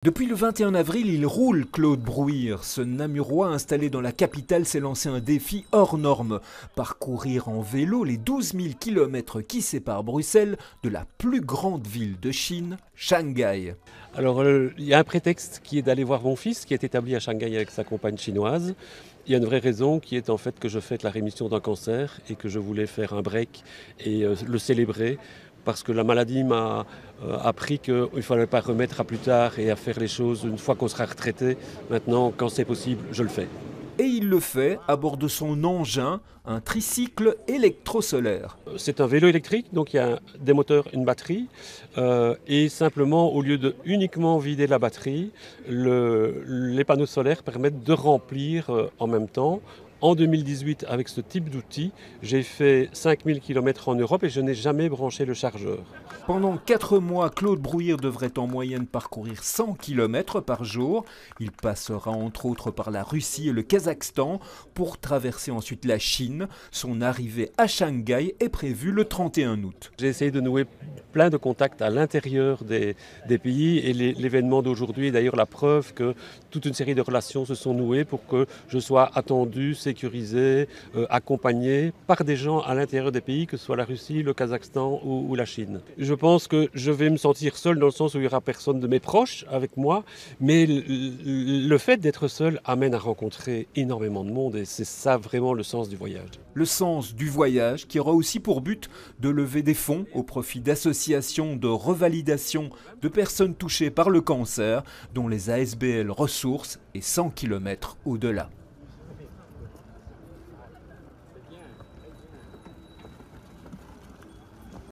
Depuis le 21 avril, il roule Claude Brouhir. Ce Namurois installé dans la capitale s'est lancé un défi hors norme. Parcourir en vélo les 12 000 km qui séparent Bruxelles de la plus grande ville de Chine, Shanghai. Alors, il y a un prétexte qui est d'aller voir mon fils qui est établi à Shanghai avec sa compagne chinoise. Il y a une vraie raison qui est en fait que je fête la rémission d'un cancer et que je voulais faire un break et le célébrer parce que la maladie m'a appris qu'il ne fallait pas remettre à plus tard et à faire les choses une fois qu'on sera retraité. Maintenant, quand c'est possible, je le fais. Et il le fait à bord de son engin, un tricycle électro-solaire. C'est un vélo électrique, donc il y a des moteurs, une batterie. Et simplement, au lieu de uniquement vider la batterie, les panneaux solaires permettent de remplir en même temps. En 2018, avec ce type d'outil, j'ai fait 5000 km en Europe et je n'ai jamais branché le chargeur. Pendant 4 mois, Claude Brouhir devrait en moyenne parcourir 100 km par jour. Il passera entre autres par la Russie et le Kazakhstan pour traverser ensuite la Chine. Son arrivée à Shanghai est prévue le 31 août. J'ai essayé de nouer plein de contacts à l'intérieur des pays et l'événement d'aujourd'hui est d'ailleurs la preuve que toute une série de relations se sont nouées pour que je sois attendu, sécurisé, accompagné par des gens à l'intérieur des pays, que ce soit la Russie, le Kazakhstan ou la Chine. Je pense que je vais me sentir seul dans le sens où il n'y aura personne de mes proches avec moi, mais le fait d'être seul amène à rencontrer énormément de monde et c'est ça vraiment le sens du voyage. Le sens du voyage qui aura aussi pour but de lever des fonds au profit d'associations de revalidation de personnes touchées par le cancer dont les ASBL ressources et 100 km au-delà.